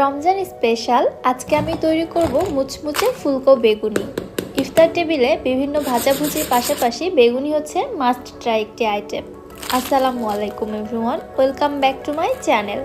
Ramzan special আজকে আমি তৈরি করব মুচমুচে ফুলকো বেগুনি। ইফতার টেবিলে বিভিন্ন ভাজাভুজির পাশাপাশি বেগুনি হচ্ছে মাস্ট ট্রাই একটি আইটেম। আসসালামু আলাইকুম everyone, welcome back to my channel.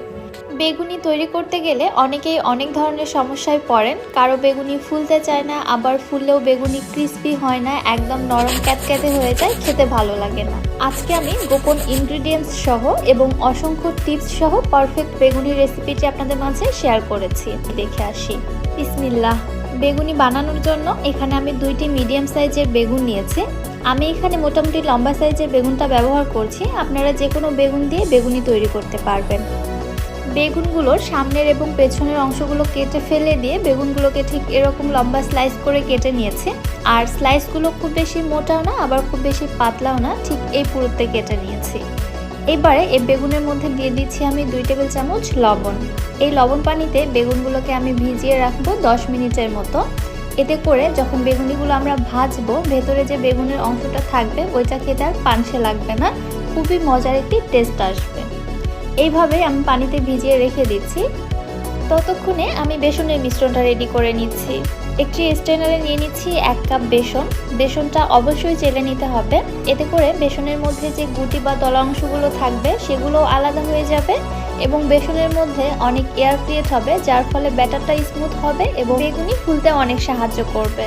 বেগুনি তৈরি করতে গেলে অনেকেই অনেক ধরনের সমস্যায় পড়েন। কারো বেগুনি ফুলতে চায় না, আবার ফুললেও বেগুনি ক্রিস্পি হয় না, একদম নরম ক্যাতক্যাতে হয়ে যায়, খেতে ভালো লাগে না। আজকে আমি গোপন ইনগ্রিডিয়েন্টস সহ এবং অসংখ্য টিপস সহ পারফেক্ট বেগুনি রেসিপিটি আপনাদের মাঝে শেয়ার করেছি। দেখে আসি। বিসমিল্লাহ। বেগুনি বানানোর জন্য এখানে আমি 2টি মিডিয়াম সাইজের বেগুন নিয়েছি। আমি এখানে মোটামুটি লম্বা সাইজের বেগুনটা ব্যবহার করছি। আপনারা যে কোনো বেগুন দিয়ে বেগুনি তৈরি করতে পারবেন। বেগুনগুলোর সামনের এবং পেছনের অংশগুলো কেটে ফেলে দিয়ে বেগুনগুলোকে ঠিক এরকম লম্বা স্লাইস করে কেটে নিয়েছি। আর স্লাইসগুলো খুব বেশি মোটাও না, আবার খুব বেশি পাতলাও না, ঠিক এই পুরোতে কেটে নিয়েছি। এবারে এই বেগুনের মধ্যে দিয়ে দিচ্ছি আমি 2 টেবিল চামচ লবণ। এই লবণ পানিতে বেগুনগুলোকে আমি ভিজিয়ে রাখবো 10 মিনিটের মতো। এতে করে যখন বেগুনিগুলো আমরা ভাজবো, ভেতরে যে বেগুনের অংশটা থাকবে ওইটা খেতে আর পানসে লাগবে না, খুবই মজার একটি টেস্ট আসবে। এইভাবে আমি পানিতে ভিজিয়ে রেখে দিচ্ছি। ততক্ষণে আমি বেসনের মিশ্রণটা রেডি করে নিচ্ছি। একটি স্ট্রেনারে নিয়ে নিচ্ছি 1 কাপ বেসন। বেসনটা অবশ্যই চেলে নিতে হবে, এতে করে বেসনের মধ্যে যে গুটি বা দলা অংশগুলো থাকবে সেগুলো আলাদা হয়ে যাবে এবং বেসনের মধ্যে অনেক এয়ার ক্রিয়েট হবে, যার ফলে ব্যাটারটা স্মুথ হবে এবং বেগুনি ফুলতে অনেক সাহায্য করবে।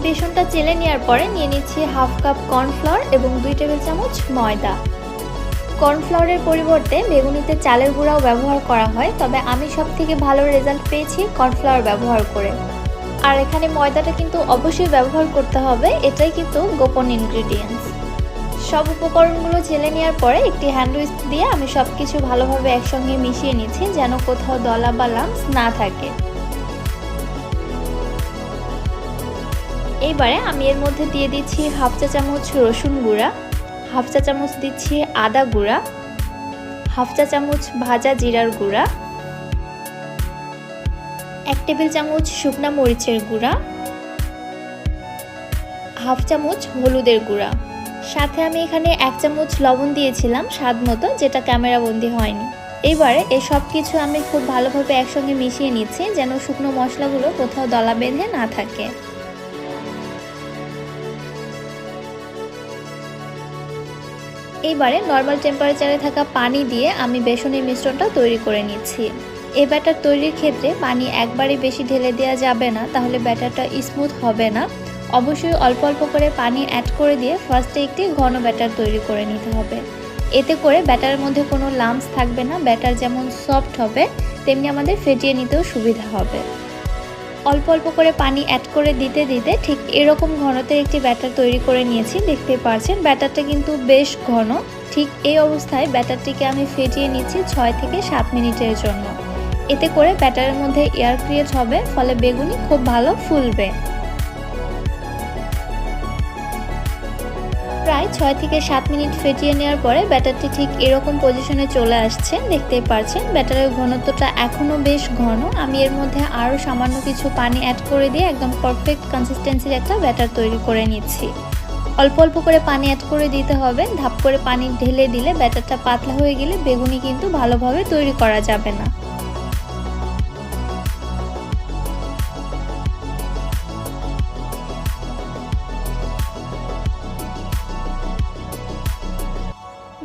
বেসনটা চেলে নেওয়ার পরে নিয়ে নিচ্ছি 1/2 কাপ কর্নফ্লাওয়ার এবং 2 টেবিল চামচ ময়দা। কর্নফ্লাওয়ারের পরিবর্তে বেগুনিতে চালের গুঁড়াও ব্যবহার করা হয়, তবে আমি সবথেকে ভালো রেজাল্ট পেয়েছি কর্নফ্লাওয়ার ব্যবহার করে। আর এখানে ময়দাটা কিন্তু অবশ্যই ব্যবহার করতে হবে, এটাই কিন্তু গোপন ইনগ্রিডিয়েন্টস। সব উপকরণগুলো চেলে নেওয়ার পরে একটি হ্যান্ড উইস্ক দিয়ে আমি সব কিছু ভালোভাবে একসঙ্গে মিশিয়ে নিচ্ছি, যেন কোথাও দলা বা লাম্পস না থাকে। এইবারে আমি এর মধ্যে দিয়ে দিচ্ছি 1/2 চা চামচ রসুন গুঁড়া, 1/2 চা চামচ দিচ্ছি আদা গুঁড়া, 1/2 চা চামচ ভাজা জিরার গুঁড়া, 1 টেবিল চামচ শুকনা মরিচের গুঁড়া, 1/2 চামচ হলুদের গুঁড়া। সাথে আমি এখানে 1 চামচ লবণ দিয়েছিলাম স্বাদ মতো, যেটা ক্যামেরা বন্দি হয়নি। এবারে এই সব কিছু আমি খুব ভালোভাবে একসঙ্গে মিশিয়ে নিচ্ছি, যেন শুকনো মশলাগুলো কোথাও দলা বেঁধে না থাকে। এইবারে নর্মাল টেম্পারেচারে থাকা পানি দিয়ে আমি বেসনের মিশ্রণটা তৈরি করে নিচ্ছি। এই ব্যাটার তৈরির ক্ষেত্রে পানি একবারে বেশি ঢেলে দেওয়া যাবে না, তাহলে ব্যাটারটা স্মুথ হবে না। অবশ্যই অল্প অল্প করে পানি অ্যাড করে দিয়ে ফার্স্টে একটি ঘন ব্যাটার তৈরি করে নিতে হবে। এতে করে ব্যাটারের মধ্যে কোনো লাম্পস থাকবে না, ব্যাটার যেমন সফট হবে তেমনি আমাদের ফেটিয়ে নিতেও সুবিধা হবে। অল্প অল্প করে পানি অ্যাড করে দিতে দিতে ঠিক এরকম ঘনতের একটি ব্যাটার তৈরি করে নিয়েছি। দেখতে পাচ্ছেন ব্যাটারটা কিন্তু বেশ ঘন। ঠিক এই অবস্থায় ব্যাটারটিকে আমি ফেটিয়ে নিচ্ছি 6 থেকে 7 মিনিটের জন্য। এতে করে ব্যাটারের মধ্যে এয়ার ক্রিয়েট হবে, ফলে বেগুনি খুব ভালো ফুলবে। প্রায় 6 থেকে 7 মিনিট ফেটিয়ে নেওয়ার পরে ব্যাটারটি ঠিক এরকম পজিশনে চলে আসছে। দেখতেই পাচ্ছেন ব্যাটারের ঘনত্বটা এখনও বেশ ঘন। আমি এর মধ্যে আরও সামান্য কিছু পানি অ্যাড করে দিয়ে একদম পারফেক্ট কনসিস্টেন্সির একটা ব্যাটার তৈরি করে নিচ্ছি। অল্প অল্প করে পানি অ্যাড করে দিতে হবে, ধাপ করে পানি ঢেলে দিলে ব্যাটারটা পাতলা হয়ে গেলে বেগুনি কিন্তু ভালোভাবে তৈরি করা যাবে না।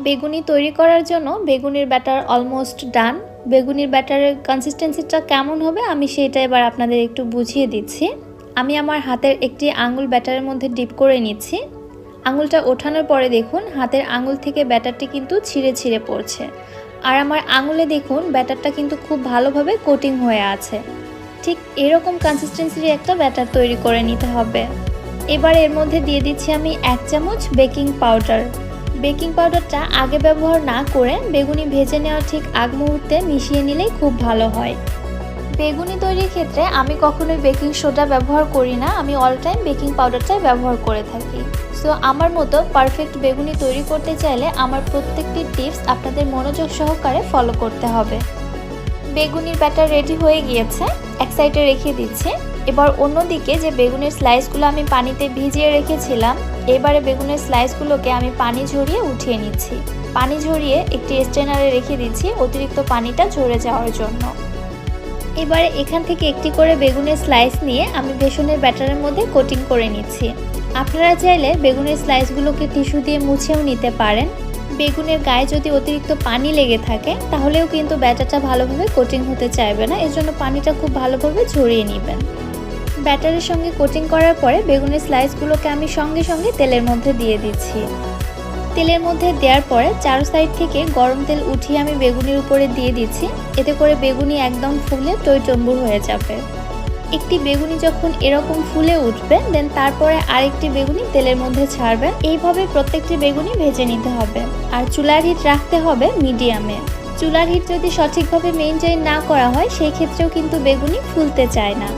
বেগুনি তৈরি করার জন্য বেগুনির ব্যাটার অলমোস্ট ডান। বেগুনির ব্যাটারের কনসিস্টেন্সিটা কেমন হবে আমি সেটা এবার আপনাদের একটু বুঝিয়ে দিচ্ছি। আমি আমার হাতের একটি আঙুল ব্যাটারের মধ্যে ডিপ করে নিচ্ছি। আঙুলটা ওঠানোর পরে দেখুন হাতের আঙুল থেকে ব্যাটারটি কিন্তু ছিঁড়ে ছিঁড়ে পড়ছে। আর আমার আঙুলে দেখুন ব্যাটারটা কিন্তু খুব ভালোভাবে কোটিং হয়ে আছে। ঠিক এরকম কনসিস্টেন্সির একটা ব্যাটার তৈরি করে নিতে হবে। এবার এর মধ্যে দিয়ে দিচ্ছি আমি 1 চামচ বেকিং পাউডার। বেকিং পাউডারটা আগে ব্যবহার না করে বেগুনি ভেজে নেওয়ার ঠিক আগ মুহূর্তে মিশিয়ে নিলেই খুব ভালো হয়। বেগুনি তৈরির ক্ষেত্রে আমি কখনোই বেকিং সোডা ব্যবহার করি না, আমি অল টাইম বেকিং পাউডারটাই ব্যবহার করে থাকি। সো আমার মতো পারফেক্ট বেগুনি তৈরি করতে চাইলে আমার প্রত্যেকটি টিপস আপনাদের মনোযোগ সহকারে ফলো করতে হবে। বেগুনির ব্যাটার রেডি হয়ে গিয়েছে, এক সাইডে রেখে দিচ্ছি। এবার অন্যদিকে যে বেগুনের স্লাইসগুলো আমি পানিতে ভিজিয়ে রেখেছিলাম, এবারে বেগুনের স্লাইসগুলোকে আমি পানি ঝরিয়ে উঠিয়ে নিচ্ছি। পানি ঝরিয়ে একটি স্ট্রেনারে রেখে দিচ্ছি অতিরিক্ত পানিটা ঝরে যাওয়ার জন্য। এবারে এখান থেকে একটি করে বেগুনের স্লাইস নিয়ে আমি বেসনের ব্যাটারের মধ্যে কোটিং করে নিচ্ছি। আপনারা চাইলে বেগুনের স্লাইসগুলোকে টিস্যু দিয়ে মুছেও নিতে পারেন। বেগুনের গায়ে যদি অতিরিক্ত পানি লেগে থাকে তাহলেও কিন্তু ব্যাটারটা ভালোভাবে কোটিং হতে চাইবে না, এজন্য পানিটা খুব ভালোভাবে ঝরিয়ে নেবেন। ব্যাটারের সঙ্গে কোটিং করার পরে বেগুনের স্লাইসগুলোকে আমি সঙ্গে সঙ্গে তেলের মধ্যে দিয়ে দিচ্ছি। তেলের মধ্যে দেওয়ার পরে চার সাইড থেকে গরম তেল উঠিয়ে আমি বেগুনির উপরে দিয়ে দিচ্ছি। এতে করে বেগুনি একদম ফুলে টইটম্বুর হয়ে যাবে। একটি বেগুনি যখন এরকম ফুলে উঠবে দেন তারপরে আরেকটি বেগুনি তেলের মধ্যে ছাড়বেন। এইভাবে প্রত্যেকটি বেগুনি ভেজে নিতে হবে। আর চুলার হিট রাখতে হবে মিডিয়ামে। চুলার হিট যদি সঠিকভাবে মেইনটেইন না করা হয় সেই ক্ষেত্রেও কিন্তু বেগুনি ফুলতে চায় না।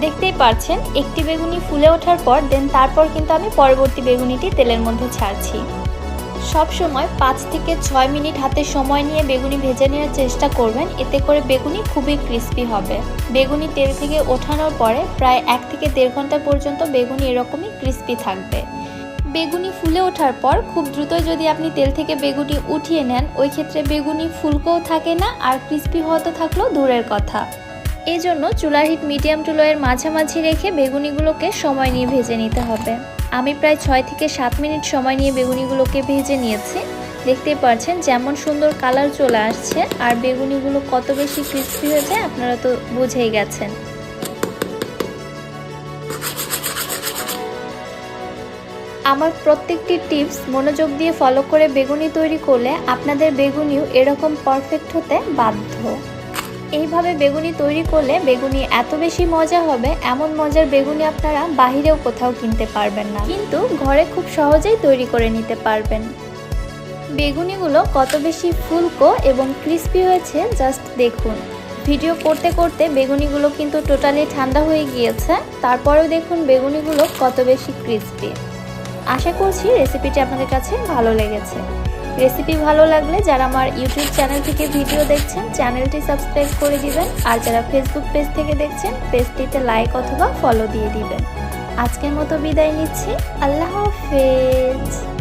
দেখতেই পাচ্ছেন একটি বেগুনি ফুলে ওঠার পর দেন তারপর কিন্তু আমি পরবর্তী বেগুনিটি তেলের মধ্যে ছাড়ছি। সব সময় 5 থেকে 6 মিনিট হাতে সময় নিয়ে বেগুনি ভেজে নেওয়ার চেষ্টা করবেন, এতে করে বেগুনি খুবই ক্রিস্পি হবে। বেগুনি তেল থেকে ওঠানোর পরে প্রায় 1 থেকে 1.5 ঘন্টা পর্যন্ত বেগুনি এরকমই ক্রিস্পি থাকবে। বেগুনি ফুলে ওঠার পর খুব দ্রুত যদি আপনি তেল থেকে বেগুনি উঠিয়ে নেন ওই ক্ষেত্রে বেগুনি ফুলকোও থাকে না আর ক্রিস্পি হতে থাকলেও দূরের কথা। এই জন্য চুলার হিট মিডিয়াম টু লোয়ের মাঝামাঝি রেখে বেগুনিগুলোকে সময় নিয়ে ভেজে নিতে হবে। আমি প্রায় 6 থেকে 7 মিনিট সময় নিয়ে বেগুনিগুলোকে ভেজে নিয়েছি। দেখতেই পাচ্ছেন যেমন সুন্দর কালার চলে আসছে আর বেগুনিগুলো কত বেশি ক্রিস্পি হয়েছে আপনারা তো বুঝেই গেছেন। আমার প্রত্যেকটি টিপস মনোযোগ দিয়ে ফলো করে বেগুনি তৈরি করলে আপনাদের বেগুনিও এরকম পারফেক্ট হতে বাধ্য। এইভাবে বেগুনি তৈরি করলে বেগুনি এত বেশি মজা হবে, এমন মজার বেগুনি আপনারা বাহিরেও কোথাও কিনতে পারবেন না, কিন্তু ঘরে খুব সহজেই তৈরি করে নিতে পারবেন। বেগুনিগুলো কত বেশি ফুলকো এবং ক্রিস্পি হয়েছে জাস্ট দেখুন। ভিডিও করতে করতে বেগুনিগুলো কিন্তু টোটালি ঠান্ডা হয়ে গিয়েছে, তারপরেও দেখুন বেগুনিগুলো কত বেশি ক্রিস্পি। আশা করছি রেসিপিটি আপনাদের কাছে ভালো লেগেছে। রেসিপি ভালো লাগলে যারা আমার ইউটিউব চ্যানেল থেকে ভিডিও দেখছেন চ্যানেলটি সাবস্ক্রাইব করে দিবেন, আর যারা ফেসবুক পেজ থেকে দেখছেন পেজটিতে লাইক অথবা ফলো দিয়ে দিবেন। আজকের মতো বিদায় নিচ্ছি। আল্লাহ হাফেজ।